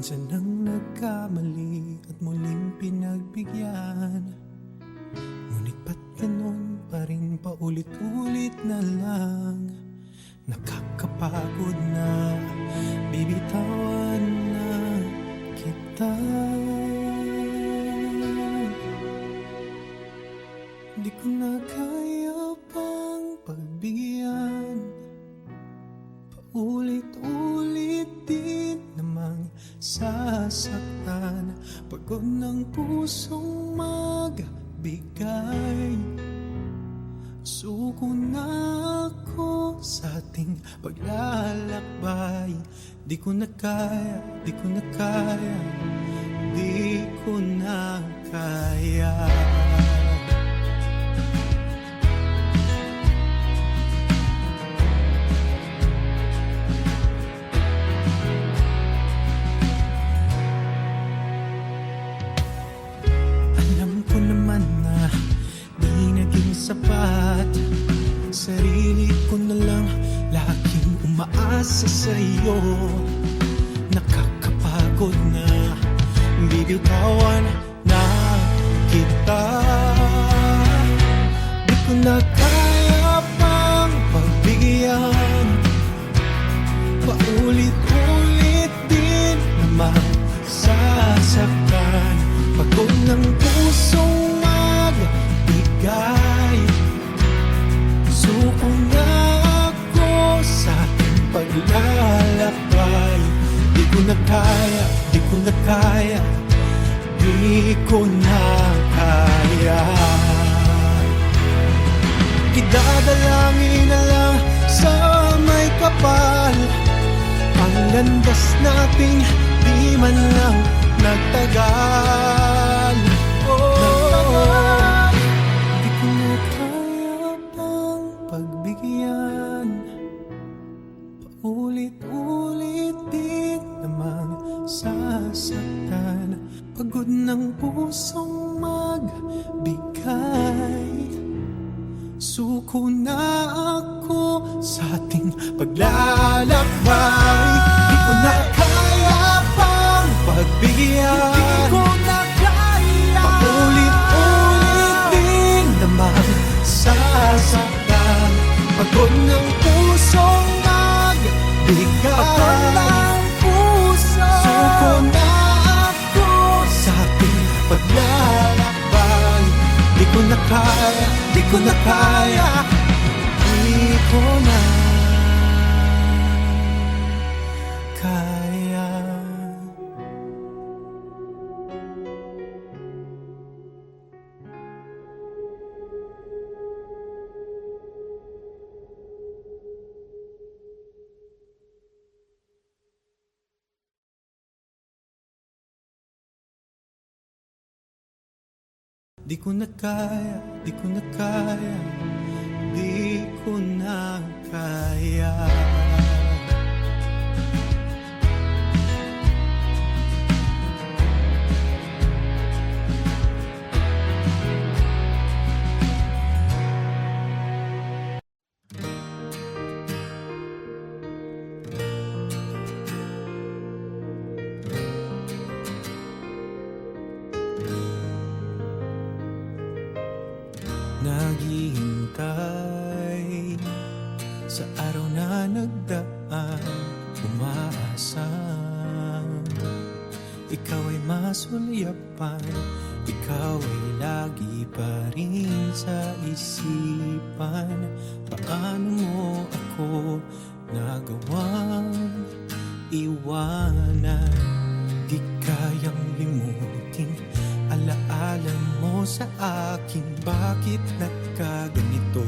Minsan nang nagkamali at muling pinagbigyan, ngunit ba't ganun pa rin paulit-ulit na lang? Nakakapagod na, bibitawan na kita. Di ko na kaya pang pagbigyan, paulit-ulit din namang sasaktan. Pagod ng pusong magbigay, suko na ako sa ating paglalakbay. Di ko na kaya, di ko na kaya, di ko na kaya. Sapat, sarili ko na lang laging umaasa sa'yo. Nakakapagod na, bibitawan na kita. Di ko na kaya pang pagbigyan, paulit-ulit din naman sasaktan. Pagod ng pusong magbigay, suko na ako sa ating paglalakbay. Di ko na kaya, di ko na kaya, di ko na kaya. Idadalangin na lang sa may kapal, ang landas nating di man lang nagtagal. Di ko na kaya pang pagbigyan, paulit-ulit din namang sasaktan. Pagod ng pusong magbigay, suko na ako sa ating paglalakbay. Di ko na kaya pang pagbigyan, di ko na kaya, paulit-ulit din naman sasaktan. Pagod ng pusong magbigay, pagod ng puso, suko na ako sa ating paglalakbay. Di ko na kaya, di ko na kaya, di ko na kaya. Di ko na kaya, di ko na kaya, di ko na kaya. Naghihintay sa araw na nagdaan, umaasa ikaw ay masulyapan. Ikaw ay lagi pa rin sa isipan. Paano mo ako nagawang iwanan? Di kayang limutin alaala mo sa akin. Bakit nagkaganito?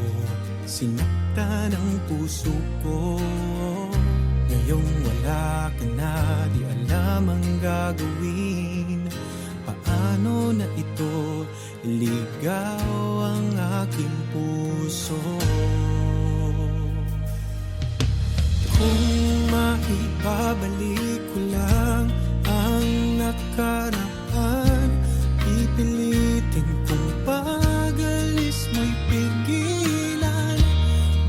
Sinaktan ang puso ko. Ngayong wala ka na, di alam ang gagawin. Paano na ito ligaw ang aking puso? Kung maibabalik ko lang ang nakaraan, pipilitin kong pag-alis mo'y pigilan.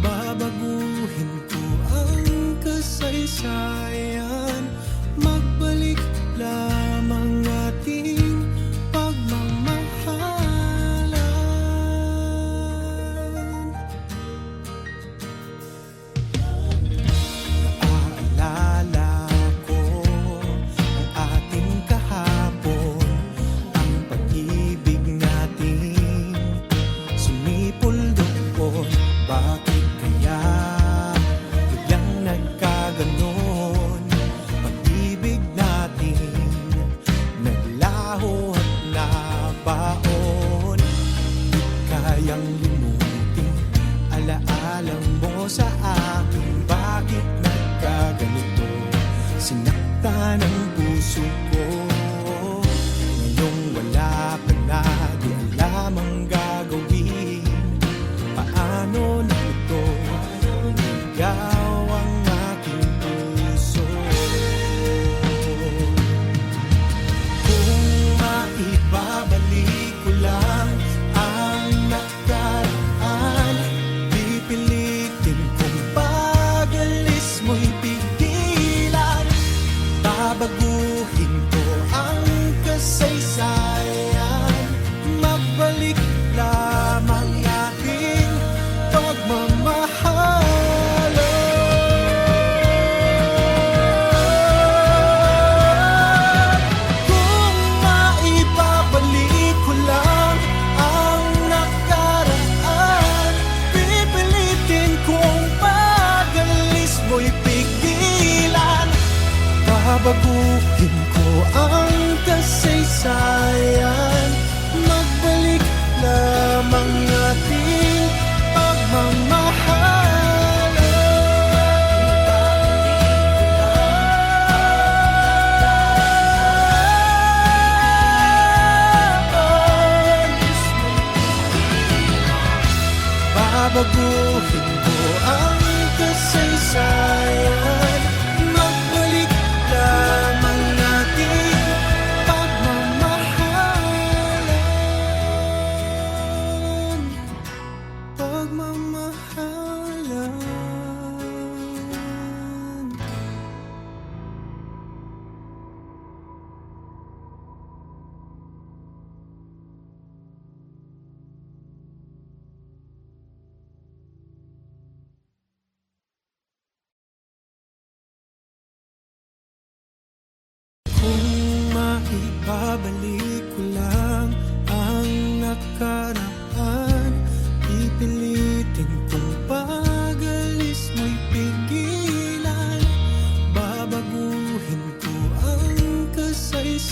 Babaguhin ko ang kasaysayan, magbalik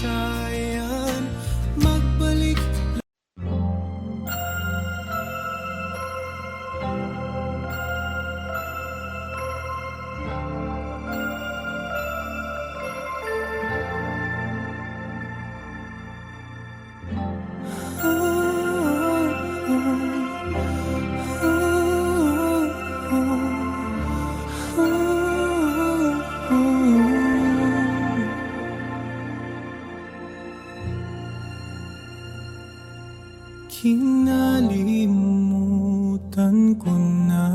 kasaysayan, magbalik. Kinalimutan ko na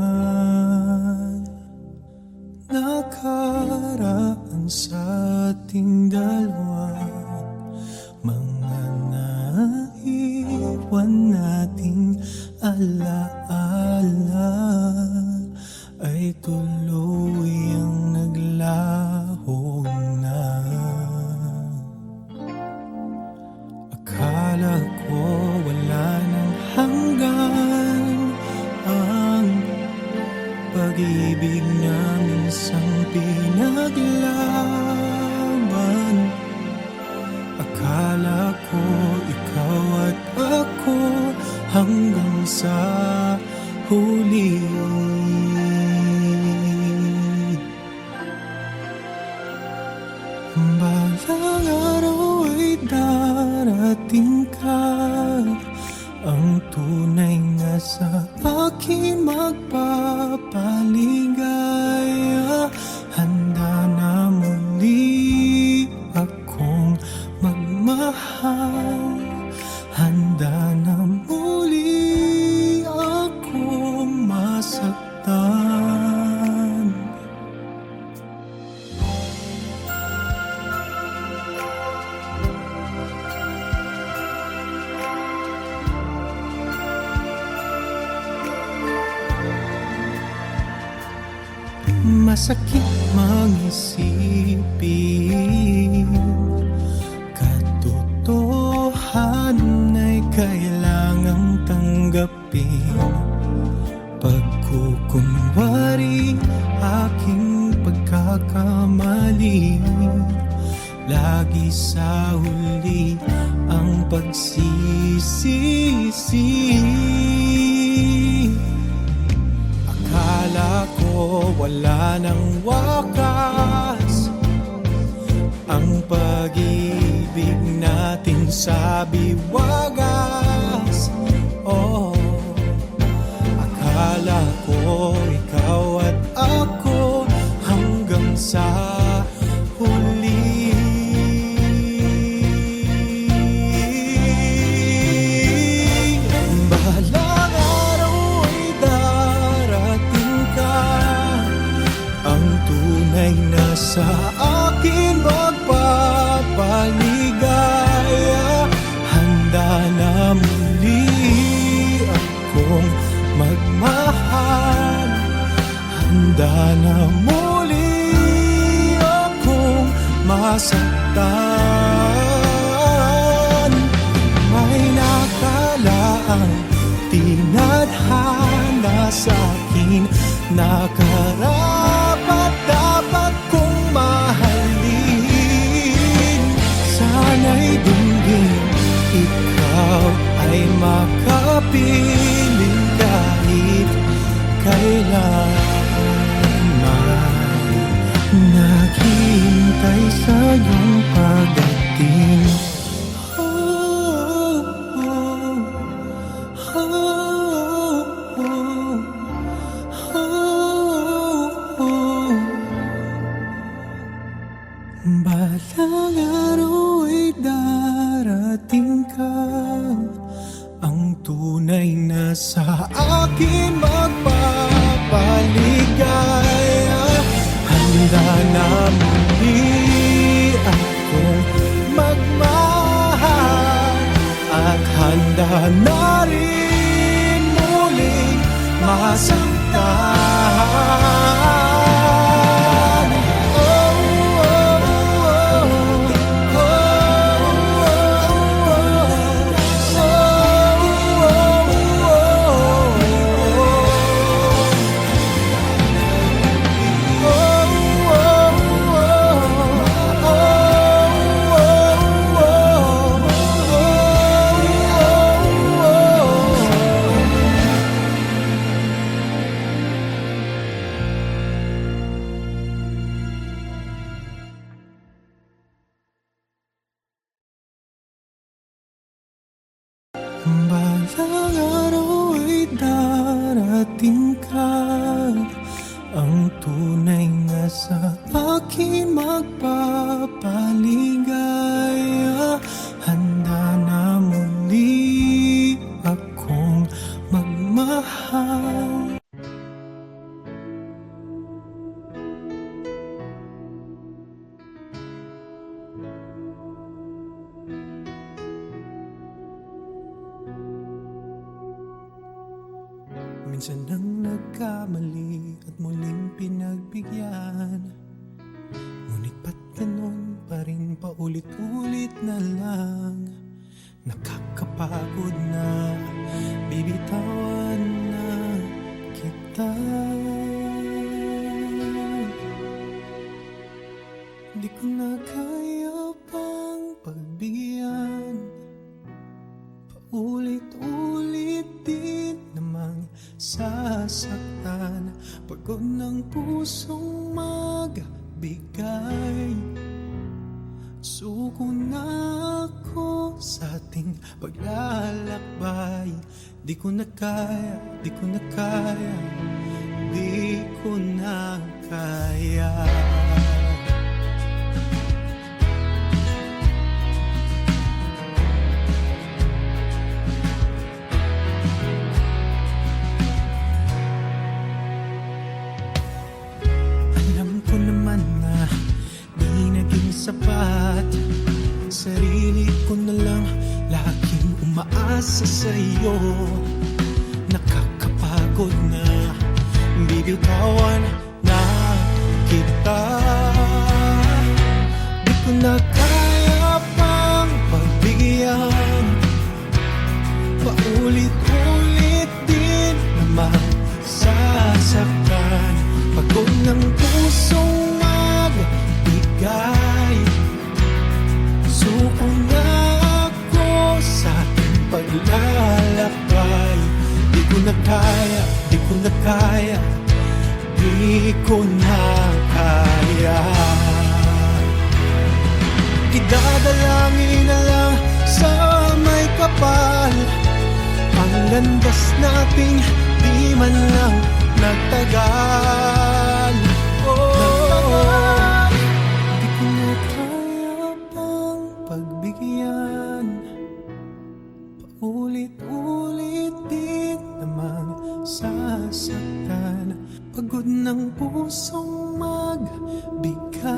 nakaraan sa ating dalawa, mga naiwan nating alaala ay tuluyang naglaho na. Akala ko wala nang hanggan ang pag-ibig na minsang pinaglaban. Akala ko ikaw at ako hanggang sa huli. Balang araw ay darating ka, ang tunay na sa akin magpapaligaya. Handa na muli akong magmahal, handa na muli akong masaktan. Masakit mag-isipin, katotohanan ay kailangang tanggapin. Pagkukunwari aking pagkakamali, lagi sa huli ang pagsisisi. Akala ko wala nang wakas ang pag-ibig natin sa biwagas. Oh, akala ko ikaw at ako hanggang sa huli. Bahalang araw ay darating ka, ang tunay na sa akin magpapaligaya. Handa na muli akong magmahal, handa na muli akong masaktan. May nakalaang tinadhana sa akin na karapat dapat kong mahalin. Sana'y dinggin ikaw ay makapiling kahit kailanman. Naghihintay sa iyong pagdating. Balang araw ay darating ka, ang tunay na sa akin magpapaligaya. Handa na muli akong magmahal, at handa na rin muling masaktan. Balang araw ay darating ka, ang tunay nga sa akin magpapaligaya. Handa na muli akong magmahal. Minsan nang nagkamali at muling pinagbigyan, ngunit ba't ganun pa rin paulit-ulit na lang? Nakakapagod na, bibitawan na kita. Di ko na kaya pang pagbigyan, paulit-ulit din namang sasaktan. Pagod ng pusong magbigay, suko na ako sa ating paglalakbay. Di ko na kaya, di ko na kaya, di ko na kaya. Sapat, sarili ko na lang laging umaasa sa'yo. Nakakapagod na, bibitawan na kita. Di ko na kaya pang pagbigyan, paulit-ulit din naman sasaktan. Pagod ng pusong magbigay, suko na ako sa ating paglalakbay. Di ko na kaya, di ko na kaya, di ko na kaya. Idadalangin na lang sa may kapal, ang landas nating di man lang nagtagal. Di ko na kaya pang pagbigyan, paulit-ulit din namang sasaktan. Pagod ng pusong magbigay,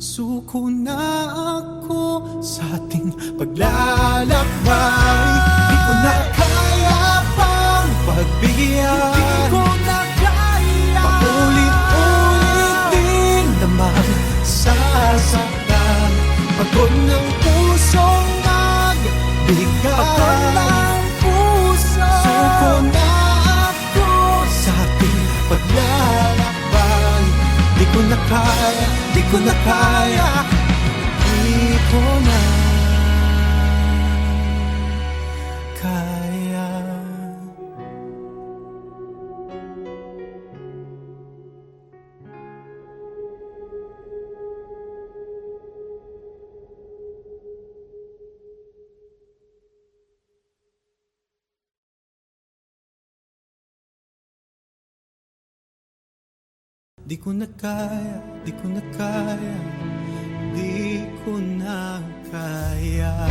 suko na ako sa ating paglalakbay. Di ko na kaya pang pagbigyan, di ko na kaya, paulit-ulit din naman sasaktan. Pagod ng pusong magbigay, pagod ng puso, suko na ako sa ating paglalakbay. Di ko na kaya, di ko na kaya, di ko na kaya. Di ko na kaya, di ko na kaya, di ko na kaya.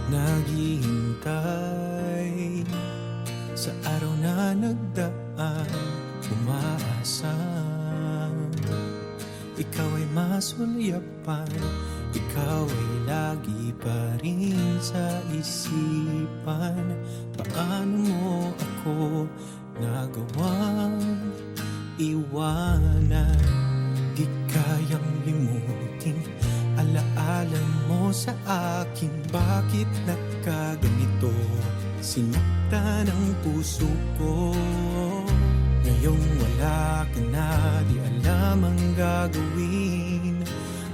Naghihintay sa araw na nagdaan, umaasang ikaw ay masulyapan. Ikaw ay lagi pa rin sa isipan. Paano mo ako nagawang iwanan? Di kayang limutin alaala mo sa akin. Bakit nagkaganito? Sinaktan ang puso ko. Ngayong wala ka na, di alam ang gagawin.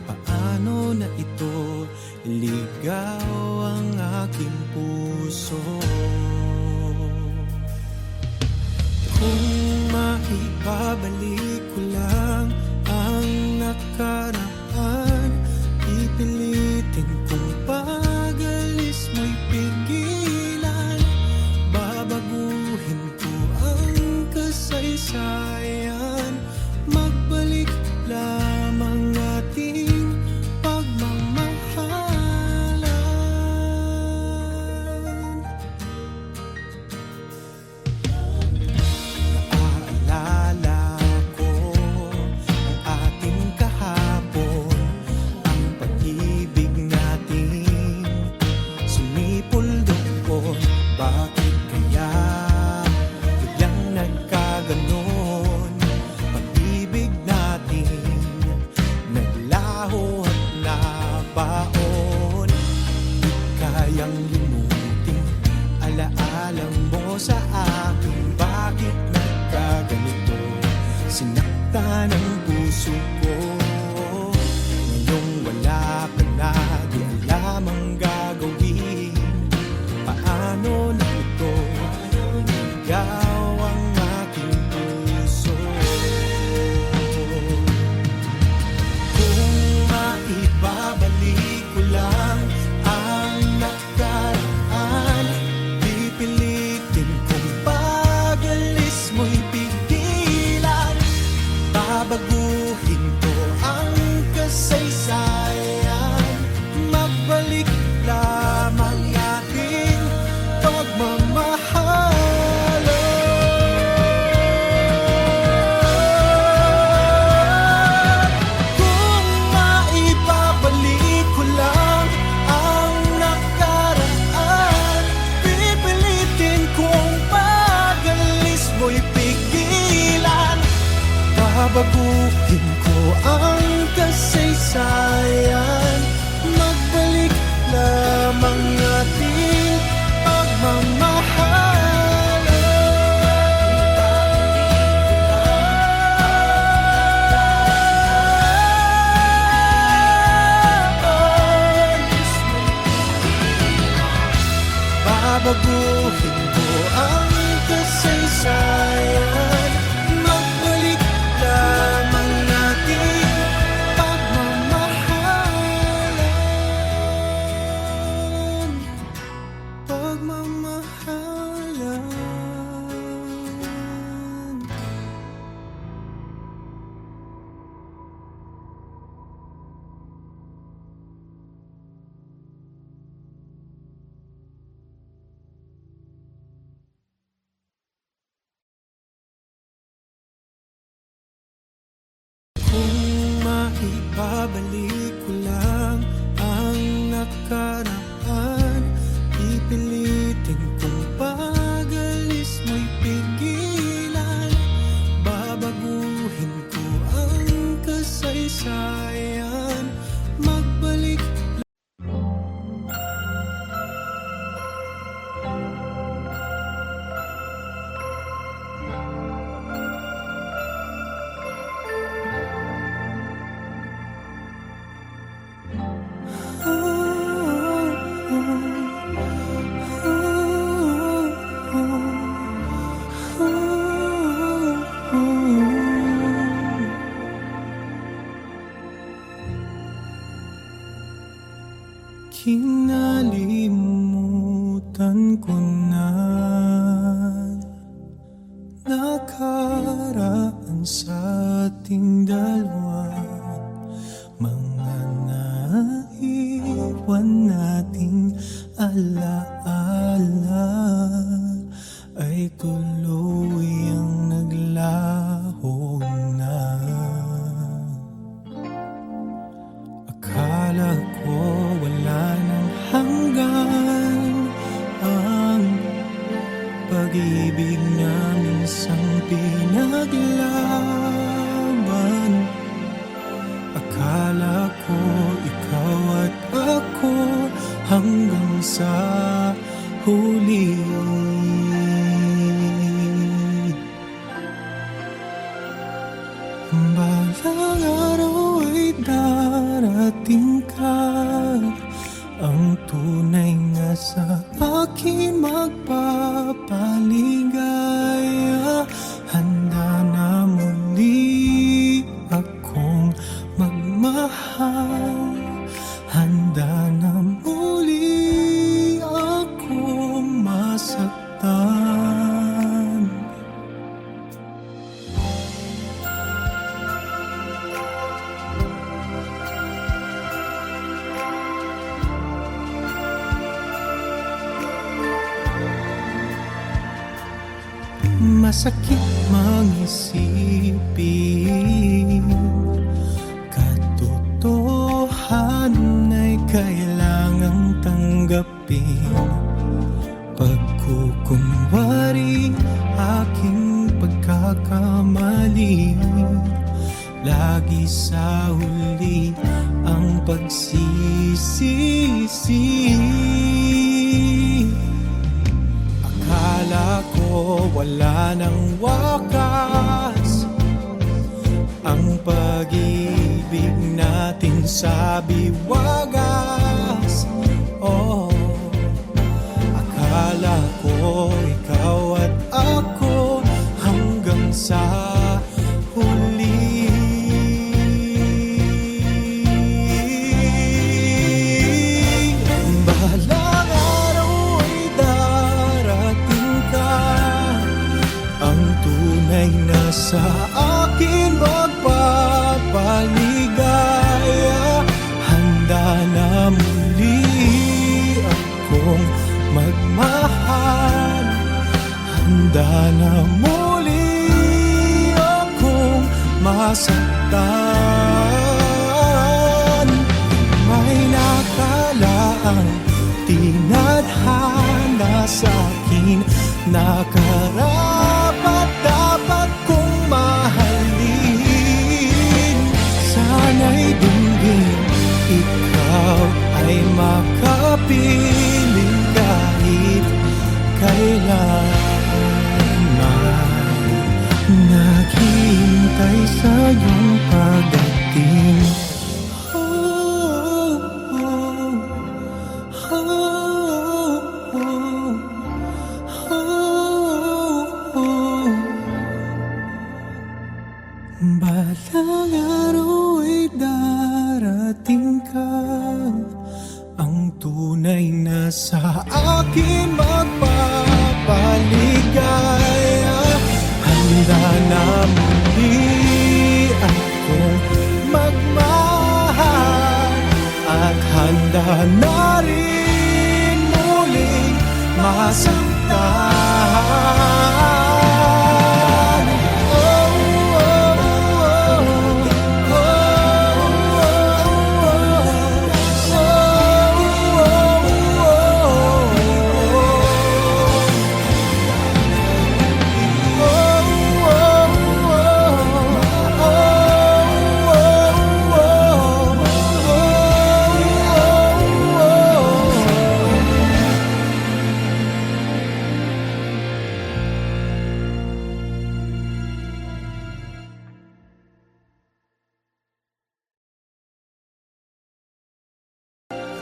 Paano na ito iligaw ang aking puso? Kung maibabalik ko lang ang nakaraan, pipilitin kong pag-alis mo'y pigilan. Babaguhin ko ang kasaysayan, magbalik lamang ating pagmamahalan. Naaalala ko ang ating kahapon, ang pag-ibig natin sumipol doon. Bakit kaya biglang nagkaganon? Pag-ibig natin naglaho at nabaon. Di kayang limutin alaala mo sa akin. Bakit nagkaganito? Sinaktan ang puso ko. Ngayong wala ka na, di alam ang gagawin. Paano na ito iligaw ang aking puso? Kung maibabalik ko lang ang nakaraan, pipilitin kong pag-alis mo'y pigilan. Babaguhin ko ang kasaysayan, magbalik lamang ating pagmamahalan. Kung maibabalik ko lang ang nakaraan, pipilitin kong pag-alis mo'y pigilan. Babaguhin ko ang kasaysayan, magbalik lamang ating pagmamahalan. Babaguhin ko ang kasaysayan, magbalik lamang ating pagmamahalan. Pagmamahalan. Kung maibabalik ko lang ang nakaraan, pipilitin kong pag-alis mo'y pigilan. Babaguhin ko ang kasaysayan, magbalik. Kinalimutan ko na nakaraan sa ating dalawa, mga naiwan nating alaala ay tuluyang naglaho na. Akala ko wala nang hanggan ang pag-ibig na minsang pinaglaban. Akala ko ikaw at ako hanggang sa huli. Masakit mang isipin, katotohanan ay kailangang tanggapin. Pagkukunwaring aking pagkakamali, lagi sa huli ang pagsisisi. Akala ko wala nang wakas ang pag-ibig natin sa biwagas. Oh, akala ko ikaw at ako hanggang sa huli. Bahalang araw ay darating ka, ang tunay na sa akin magpapaligaya. Handa na muli akong magmahal, handa na muli akong masaktan. May nakalaang tinadhana sa akin na karapat dapat kong mahalin. Sana'y dinggin ikaw ay makapiling kahit kailanman. Naghihintay sa iyong pagdating. Balang araw ay darating ka, ang tunay na sa akin magpapaligaya. Handa na muli akong magmahal, at handa na rin muling masaktan.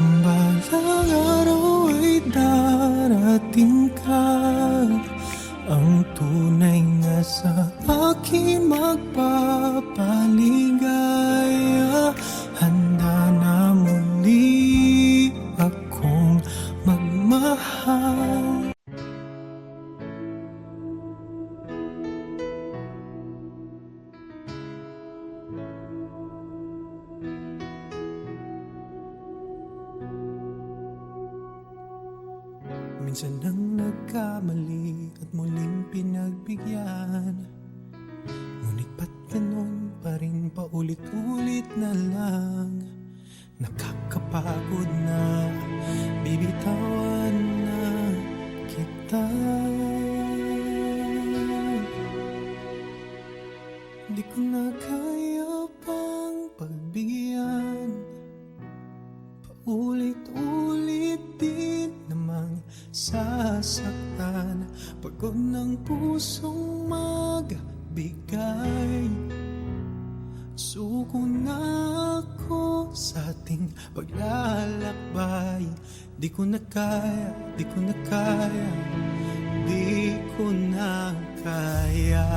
Balang araw ay darating ka, ang tunay na sa akin magpapaligaya. Handa na muli akong magmahal. Minsan nang nagkamali at muling pinagbigyan, ngunit ba't ganun pa rin paulit-ulit na lang? Nakakapagod na, bibitawan na kita. Di ko na kaya pang pagbigyan, paulit-ulit din namang sasaktan. Pagod ng pusong magbigay, suko na ako sa ating paglalakbay. Di ko na kaya, di ko na kaya, di ko na kaya.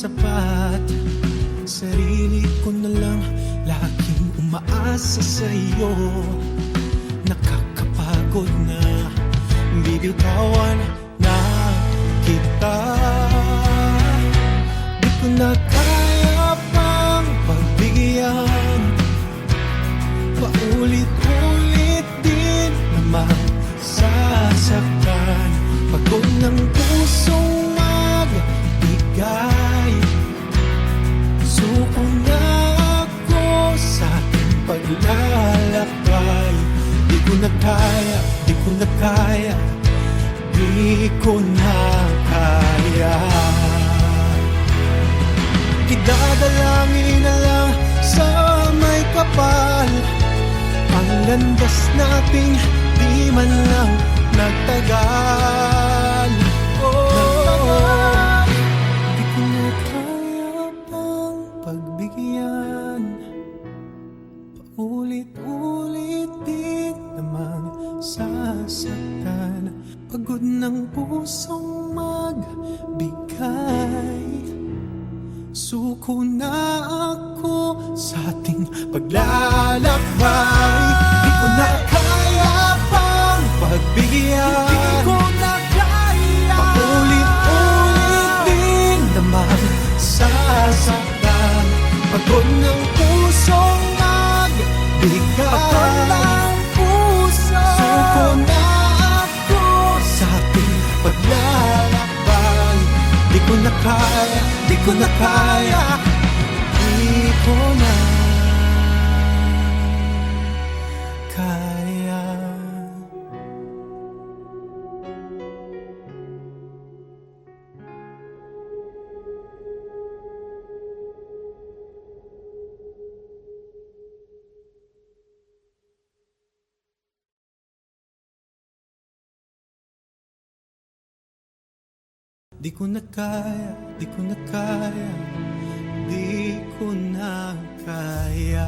Sapat, sarili ko na lang laging umaasa sa'yo. Nakakapagod na, bibitawan na kita. Di ko na kaya pang pagbigyan, paulit-ulit din naman sasaktan. Pagod ng pusong magbigay, suko na ako sa ating paglalakbay. Di ko na kaya, di ko na kaya, di ko na kaya. Idadalangin na lang sa may kapal, ang landas nating di man lang nagtagal. Oh, di ko na kaya pang pagbigyan, paulit-ulit din namang sasaktan. Pagod ng pusong magbigay, suko na ako sa ating paglalakbay. Di ko na kaya pang pagbigyan, di ko na kaya, paulit-ulit din naman sasaktan. Pagod ng pusong magbigay, pagod ng puso, suko na ako sa ating paglalakbay. Di ko na kaya, di ko na kaya, di ko na kaya. Di ko na kaya, di ko na kaya, di ko na kaya.